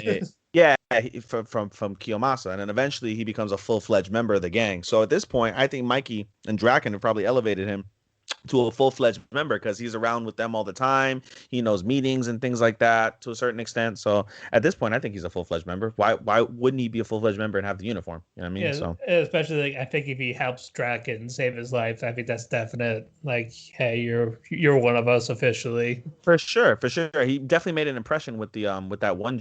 Kiyomasa, and then eventually he becomes a full-fledged member of the gang. So at this point, I think Mikey and Draken have probably elevated him to a full-fledged member because he's around with them all the time. He knows meetings and things like that to a certain extent. So at this point, I think he's a full-fledged member. Why wouldn't he be a full-fledged member and have the uniform? You know what I mean? Yeah, so especially I think if he helps Draken save his life, I think that's definite. Like, hey, you're one of us officially. For sure. He definitely made an impression with the with that one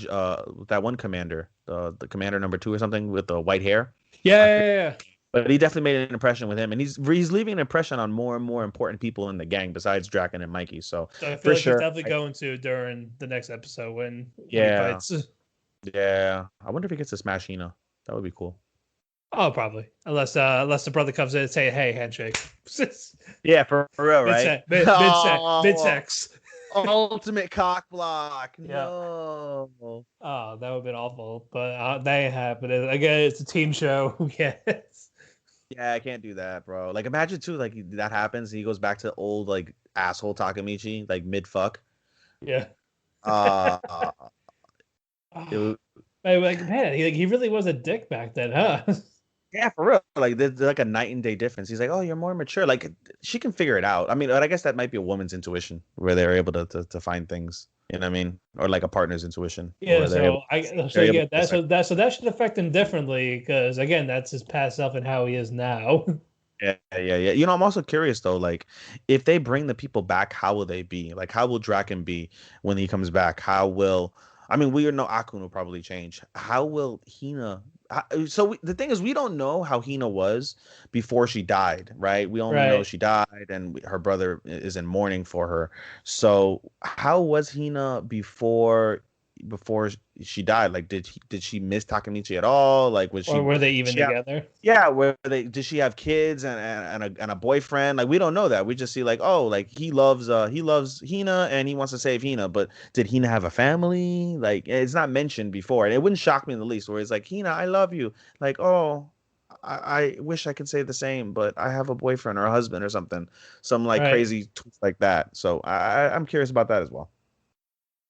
commander, the commander number 2 or something with the white hair. Yeah. But he definitely made an impression with him, and he's leaving an impression on more and more important people in the gang besides Draken and Mikey. So So I feel for like he's sure, definitely going to during the next episode when he yeah, fights. yeah. I wonder if he gets to smash Hina. That would be cool. Oh, probably. Unless the brother comes in and say, "Hey, handshake." Yeah, for real, right? Mid sex. Ultimate cock block. Yeah. No. Oh, that would have been awful. But they have. But again, it's a team show. Yes. Yeah, I can't do that, bro. Like, imagine too, like that happens. He goes back to old like asshole Takamichi, like mid fuck. Yeah. Uh, it Oh, like man, he really was a dick back then, huh? Yeah, for real. Like there's like a night and day difference. He's like, "Oh, you're more mature." Like she can figure it out. I mean, but I guess that might be a woman's intuition where they're able to find things. You know what I mean? Or like a partner's intuition. Yeah. Where So they're able yeah, to so that should affect him differently because again, that's his past self and how he is now. yeah. You know, I'm also curious though. Like, if they bring the people back, how will they be? Like, how will Draken be when he comes back? How will? I mean, we know Akun will probably change. How will Hina? The thing is, we don't know how Hina was before she died, right? We only know Right. she died, and her brother is in mourning for her. So, how was Hina before she died? Like, did she miss Takamichi at all? Like, was Or she? were they even together? Yeah, where they did she have kids and a boyfriend? Like we don't know that. We just see like, oh, like he loves Hina and he wants to save Hina, but did Hina have a family? Like it's not mentioned before. And it wouldn't shock me in the least where it's like, Hina, I love you. Like, oh, I wish I could say the same, but I have a boyfriend or a husband or something. Some like Right. crazy twist like that. So I'm curious about that as well.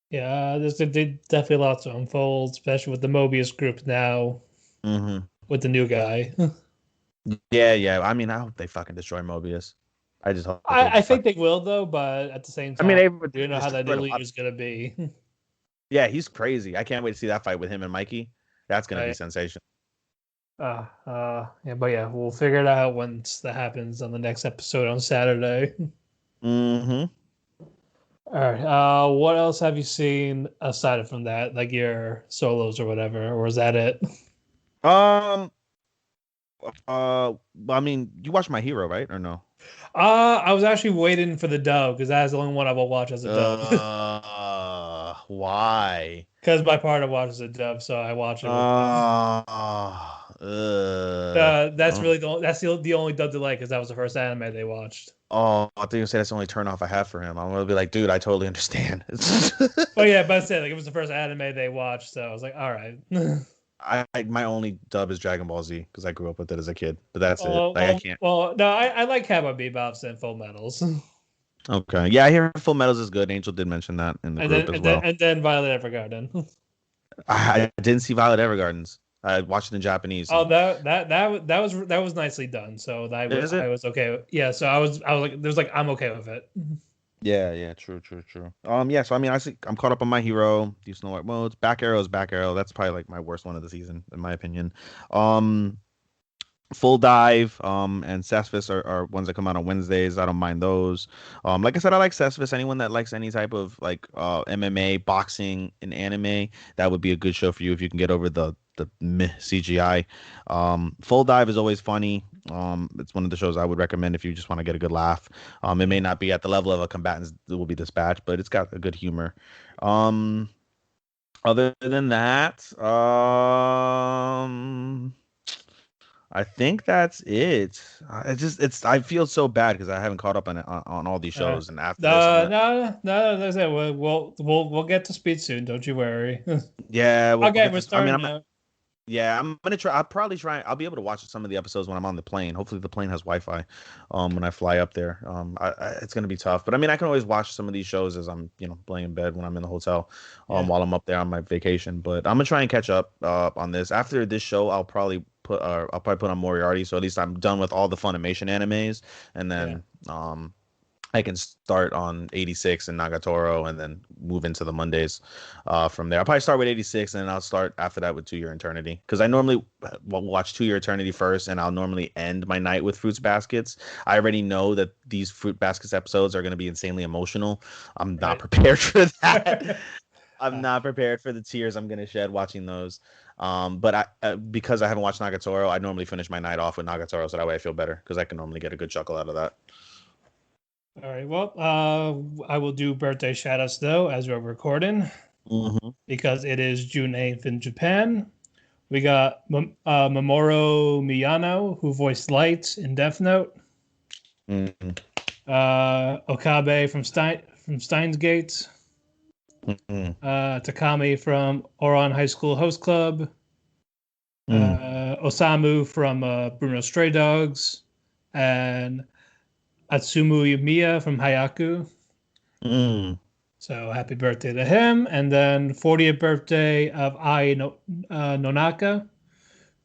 Yeah, there's definitely lots to unfold, especially with the Mobius group now Hmm. with the new guy. Yeah. I mean, I hope they fucking destroy Mobius. I just hope they I just fucking. think they will though, but at the same I mean, time, they we don't know how that new destroyed a leader lot. is gonna be. Yeah, he's crazy. I can't wait to see that fight with him and Mikey. That's gonna be Right. sensational. Yeah, but yeah, we'll figure it out once that happens on the next episode on Saturday. Hmm. All right. What else have you seen aside from that, like your solos or whatever, or is that it? Um. I mean, you watch My Hero, right? Or no? I was actually waiting for the dub because that's the only one I will watch as a dub. Why? Because my partner watches a dub, so I watch it with them. That's Oh. really the only dub they like because that was the first anime they watched. Oh, I think you say that's the only turn off I have for him. I'm gonna be like, dude, I totally understand. But yeah, but I said like it was the first anime they watched, so I was like, all right. My only dub is Dragon Ball Z because I grew up with it as a kid. But that's it. Like I can't. No, I like Cowboy Bebop's and Full Metals, Okay. Yeah, I hear Full Metals is good. Angel did mention that in the group as well. and then Violet Evergarden. I didn't see Violet Evergardens. I watched it in Japanese. Oh, So. that was nicely done. So Is I it? was okay. Yeah, so I was like, there's like I'm okay with it. Yeah, true. Yeah, so I mean, I'm caught up on My Hero, these Snow White modes. Back Arrow is Back Arrow. That's probably like my worst one of the season, in my opinion. Um, Full Dive, and Cestus are ones that come out on Wednesdays. I don't mind those. Like I said, I like Cestus. Anyone that likes any type of like MMA, boxing, and anime, that would be a good show for you if you can get over the meh CGI. Full Dive is always funny. It's one of the shows I would recommend if you just want to get a good laugh. It may not be at the level of a Combatants Will Be Dispatched, but it's got a good humor. Other than that, I think that's it. I feel so bad because I haven't caught up on all these shows, and after this, I'm gonna. No. That's it. We'll get to speed soon. Don't you worry. Yeah, we'll Okay, get we're this. I mean, starting now. yeah, I'm gonna try. I'll probably try. I'll be able to watch some of the episodes when I'm on the plane. Hopefully, the plane has Wi-Fi. When I fly up there, it's gonna be tough. But I mean, I can always watch some of these shows as I'm, laying in bed when I'm in the hotel, Yeah. while I'm up there on my vacation. But I'm gonna try and catch up on this. After this show, I'll probably put on Moriarty. So at least I'm done with all the Funimation animes, and then I can start on 86 and Nagatoro and then move into the Mondays from there. I'll probably start with 86 and then I'll start after that with 2 Year Eternity because I normally watch 2 Year Eternity first and I'll normally end my night with Fruits Baskets. I already know that these Fruit Baskets episodes are going to be insanely emotional. I'm not prepared for that. I'm not prepared for the tears I'm gonna shed watching those. But because I haven't watched Nagatoro, I normally finish my night off with Nagatoro, so that way I feel better because I can normally get a good chuckle out of that. All right. Well, I will do birthday shoutouts though as we're recording because it is June 8th in Japan. We got Mamoru Miyano, who voiced Light in Death Note. Mm-hmm. Okabe from Steins Gate. Takami from Oran High School Host Club. Osamu from Bruno Stray Dogs. And Atsumu Yumiya from Hayaku. So happy birthday to him. And then 40th birthday of Ai Nonaka,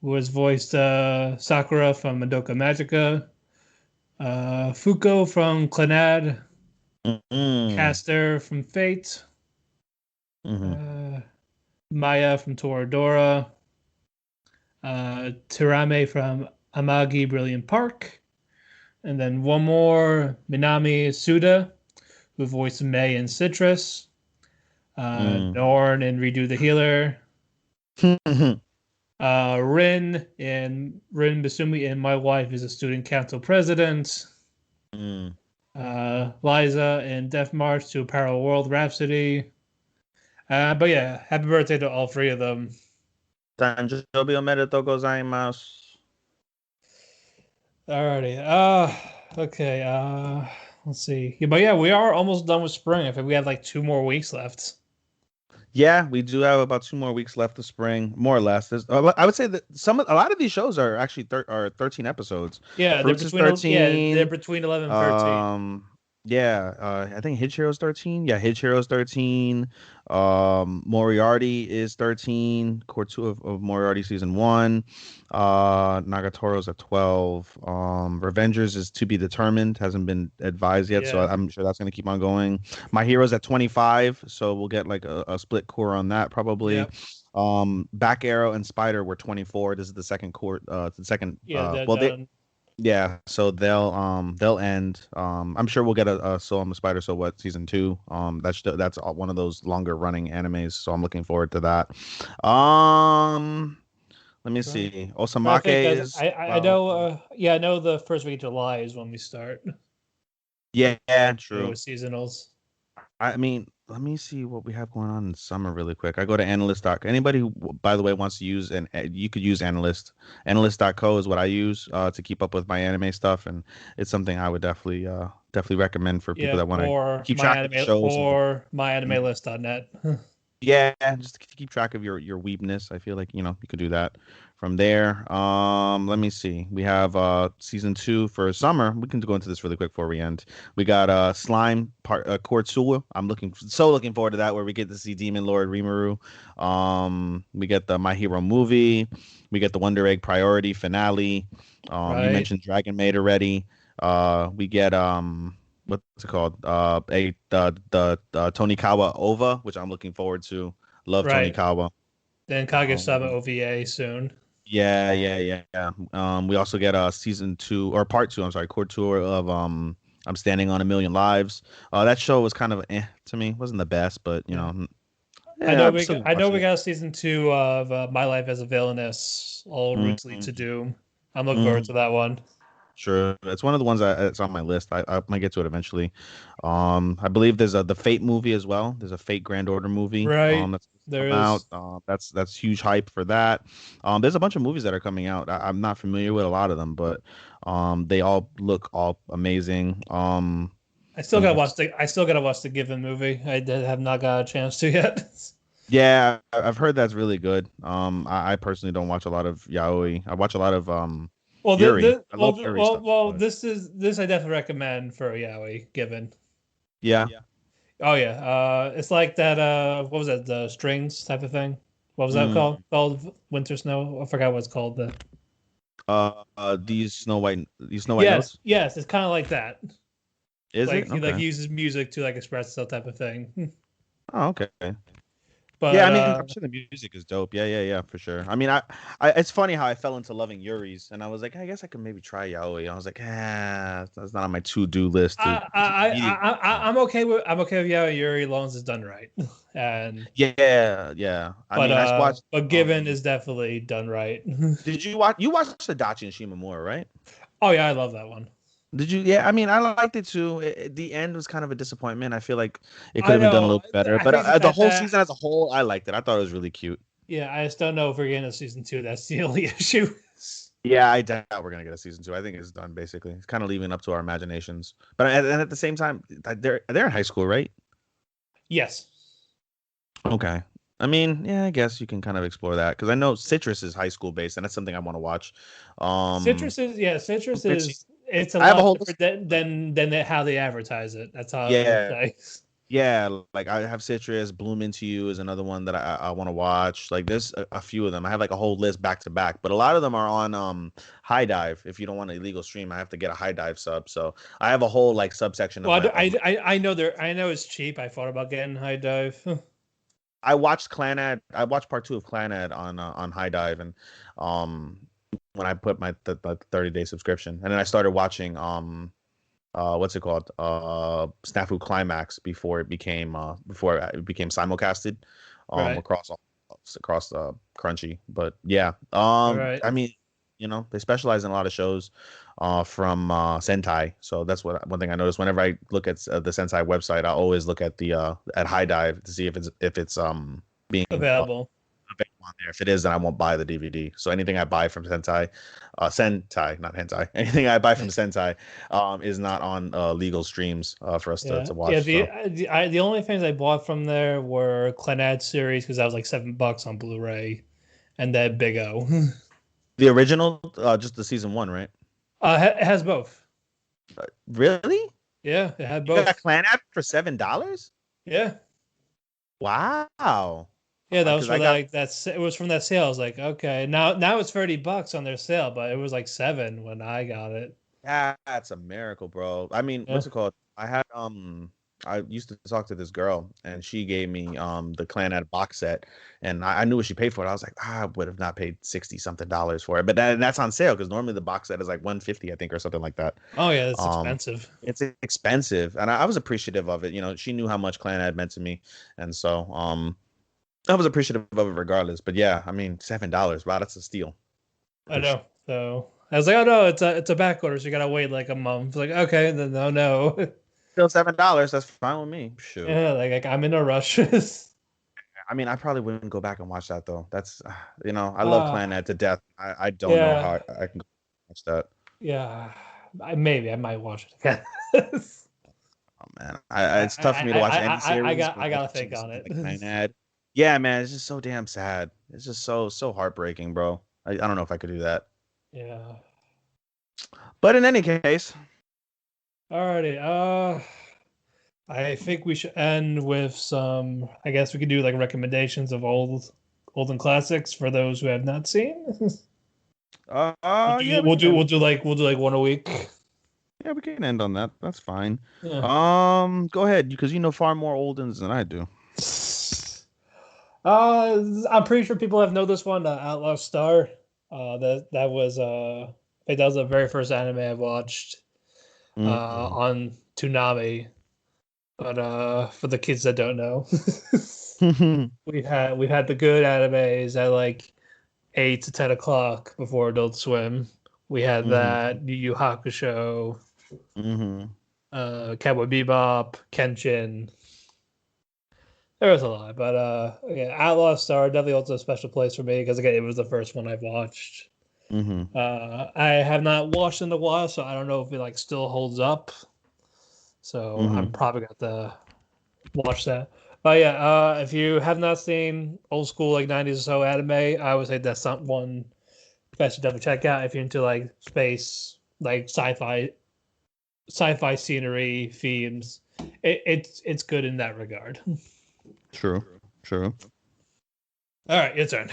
who was voiced Sakura from Madoka Magica. Fuko from Clannad. Caster from Fate. Maya from Toradora. Terame from Amagi Brilliant Park. And then one more, Minami Suda, who voiced May in Citrus. Norn in Redo the Healer. Rin Basumi in My Wife is a Student Council President. Liza in Death March to Parallel World Rhapsody. But yeah, happy birthday to all three of them.誕生日おめでとうございます。 Alrighty. Okay. Let's see. Yeah, but yeah, we are almost done with spring. I think we have like 2 more weeks left. Yeah, we do have about 2 more weeks left of spring, more or less. I would say that a lot of these shows are actually 13 episodes. Yeah, Fruits they're between 13. They're between 11 and 13. Yeah, I think Hichiro's 13. Yeah, Hichiro's 13. Moriarty is 13. Core 2 of Moriarty season 1. Nagatoro's at 12. Revengers is to be determined, hasn't been advised yet, so I'm sure that's gonna keep on going. My Hero's at 25, so we'll get like a split core on that probably. Yep. Back Arrow and Spider were 24. This is the second core. Yeah, so they'll end. I'm sure we'll get a Soul on the Spider. So what, season 2? That's one of those longer running animes. So I'm looking forward to that. Let me see. Osamake is. I know. I know the first week of July is when we start. Yeah, true. With seasonals. I mean, let me see what we have going on in summer really quick. I go to analyst.co. Anybody who, by the way, wants to use, and you could use analyst. Analyst.co is what I use to keep up with my anime stuff, and it's something I would definitely recommend for people that want to keep track of shows. Or myanimelist.net. Yeah, just to keep track of your weebness. I feel like, you could do that from there. Let me see. We have season 2 for summer. We can go into this really quick before we end. We got Slime Core 2. I'm looking forward to that, where we get to see Demon Lord Rimuru. We get the My Hero movie. We get the Wonder Egg Priority finale. You mentioned Dragon Maid already. We get what's it called? The Tonikawa OVA, which I'm looking forward to. Love Tonikawa. Then Kaguya-sama OVA soon. Yeah. We also get season 2 or part 2. I'm sorry, core 2 of I'm Standing on a Million Lives. That show was kind of to me. Wasn't the best, but you know. I know we got season 2 of My Life as a Villainess. All routes lead to Doom. I'm looking forward to that one. Sure, it's one of the ones that's on my list. I might get to it eventually. I believe there's the Fate movie as well. There's a Fate Grand Order movie. Right. That's coming out. That's huge hype for that. There's a bunch of movies that are coming out. I'm not familiar with a lot of them, but they all look amazing. I still gotta watch the Given movie. I have not got a chance to yet. Yeah, I've heard that's really good. I personally don't watch a lot of yaoi. I watch a lot of Yuri. This I definitely recommend for yaoi. Given. Yeah. Oh yeah. It's like that. What was that? The strings type of thing. What was that called? Called Winter Snow. I forgot what it's called. These Snow White notes. Yes, it's kind of like that. Is like, it? Okay. He like uses music to like express itself type of thing. Oh, okay. But, yeah, I mean, I'm sure the music is dope. Yeah, for sure. I mean, I it's funny how I fell into loving Yuri's, and I was like, I guess I could maybe try yaoi. I was like, that's not on my to-do list. I'm okay with yaoi Yuri as long as it's done right. and Yeah. I mean, I watched. but Given is definitely done right. Did you watch? You watched Adachi and Shimamura, right? Oh yeah, I love that one. Did you? Yeah, I mean, I liked it too. The end was kind of a disappointment. I feel like it could I have been done a know. little better. I But think the the fact whole that season as a whole, I liked it. I thought it was really cute. yeah, I just don't know if we're getting a season 2. That's the only issue. Yeah, I doubt we're gonna get a season 2. I think it's done basically. It's kind of leaving up to our imaginations. But at the same time, they're in high school, right? Yes. Okay. I mean, yeah, I guess you can kind of explore that because I know Citrus is high school based, and that's something I want to watch. Citrus Which is it's a I have a lot whole different than how they advertise it. That's all I will yeah, say. yeah. Like I have Citrus, Bloom Into You is another one that I want to watch. Like there's a few of them. I have like a whole list back to back, but a lot of them are on High Dive. If you don't want an illegal stream, I have to get a High Dive sub. So I have a whole like subsection of Well, my. I know I know it's cheap. I thought about getting High Dive. I watched Clanad. I watched part 2 of Clanad on High Dive, and um when I put my the 30-day subscription, and then I started watching what's it called Snafu Climax before it became simulcasted Right. across Crunchy. But yeah, All right. I mean, they specialize in a lot of shows from Sentai. So that's one thing I noticed whenever I look at the Sentai website. I always look at the at High Dive to see if it's being Available. available on there. If it is, then I won't buy the DVD. So anything I buy from Sentai, not hentai, anything I buy from Sentai is not on legal streams for us to watch. Yeah, the only things I bought from there were Clannad series because that was like $7 on Blu-ray, and then Big O. The original, just the season 1, right? It has both. Really? Yeah, it had You got a both. Clan app for $7? Yeah. Wow. Yeah, that was Because for I got like that's it was from that sale. I was like, okay, now it's $30 on their sale, but it was like 7 when I got it. that's a miracle, bro. I mean, Yeah. what's it called? I used to talk to this girl and she gave me the Clan at box set and I knew what she paid for it. I was like, I would have not paid 60 something dollars for it. But that's on sale because normally the box set is like 150, I think, or something like that. Oh yeah, it's Um expensive. it's expensive. And I was appreciative of it. She knew how much Clan had meant to me. And so I was appreciative of it regardless. But yeah, I mean, $7, wow, that's a steal. I know. So I was like, oh no, it's a back order, so you gotta wait like a month. Like, okay, then no. Still $7, that's fine with me. Shoot. Yeah, like I'm in a rush. I mean, I probably wouldn't go back and watch that though. That's I love uh, Clan Ed to death. I don't know yeah, how I can go watch that. yeah. I might watch it again. Oh man, it's tough for me to watch any series. I But gotta watching think on something it. like Clan Ed, yeah, man, it's just so damn sad. It's just so heartbreaking, bro. I don't know if I could do that. Yeah. But in any case, Alrighty. I think we should end with some. I guess we could do like recommendations of olden classics for those who have not seen. yeah, we can end. We'll do like one a week. Yeah, we can end on that. That's fine. Yeah. Go ahead because you know far more Oldens than I do. I'm pretty sure people have known this one, Outlaw Star. That was I think that was the very first anime I watched on Toonami. But for the kids that don't know, we've had the good animes at like 8 to 10 o'clock before Adult Swim. We had that Yu Yu Hakusho, Cowboy Bebop, Kenshin. There was a lot, but yeah, Outlaw Star definitely holds a special place for me because again, it was the first one I've watched. I have not watched in a while, so I don't know if it like still holds up. So I'm probably got to watch that. But yeah, if you have not seen old school like 90s or so anime, I would say that's not one you guys should definitely check out if you're into like space, like sci-fi scenery themes. It's good in that regard. True. All right, your turn.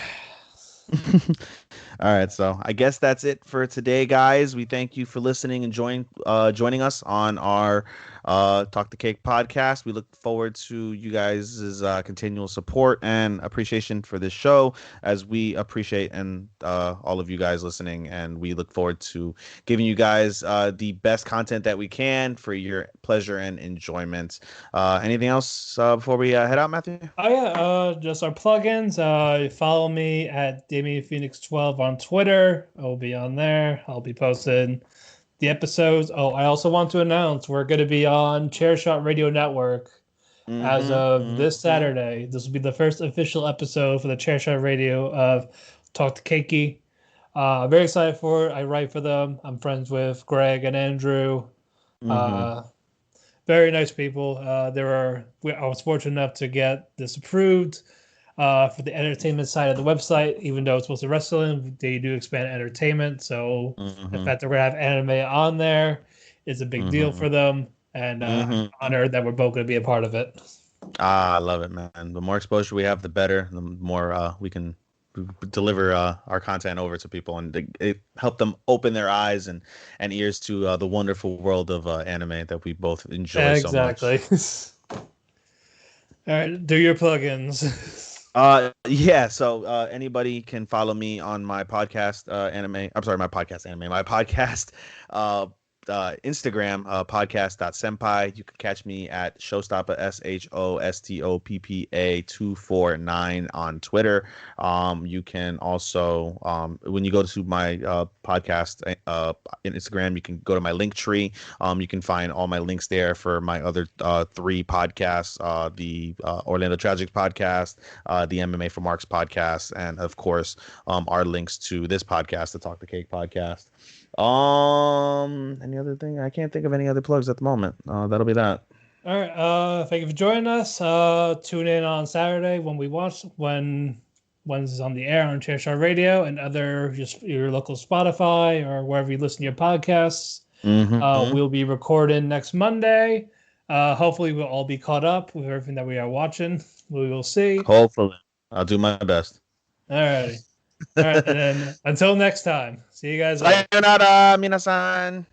All right, so I guess that's it for today, guys. We thank you for listening and joining us on our Talk the Cake podcast. We look forward to you guys' continual support and appreciation for this show, as we appreciate and all of you guys listening, and we look forward to giving you guys the best content that we can for your pleasure and enjoyment. Anything else before we head out, Matthew? Oh yeah, just our plugins. Follow me at Damien Phoenix 12 on Twitter. I'll be on there. I'll be posting the episodes. Oh, I also want to announce we're going to be on Chairshot Radio Network as of this Saturday. This will be the first official episode for the Chairshot Radio of Talk to Keiki. Very excited for it. I write for them. I'm friends with Greg and Andrew. Very nice people. I was fortunate enough to get this approved for the entertainment side of the website. Even though it's supposed to be wrestling, they do expand entertainment. So the fact that we're gonna have anime on there is a big deal for them, and I'm honored that we're both gonna be a part of it. I love it, man. The more exposure we have, the better. The more we can deliver our content over to people, and it help them open their eyes and ears to the wonderful world of anime that we both enjoy so much. Exactly. All right, do your plugins. Yeah, so anybody can follow me on my podcast my podcast Instagram, podcast.senpai. You can catch me at Showstoppa, SHOSTOPPA 249 on Twitter. You can also, when you go to my podcast Instagram, you can go to my link tree. You can find all my links there for my other 3 podcasts, the Orlando Tragic podcast, the MMA for Marks podcast, and of course, our links to this podcast, the Talk the Cake podcast. Any other thing? I can't think of any other plugs at the moment. That'll be that. All right. Thank you for joining us. Tune in on Saturday when it's on the air on Chairshot Radio and other just your local Spotify or wherever you listen to your podcasts. We'll be recording next Monday. Hopefully we'll all be caught up with everything that we are watching. We will see. Hopefully. I'll do my best. All right. All right. And then until next time. See you guys later. Sayonara, minasan.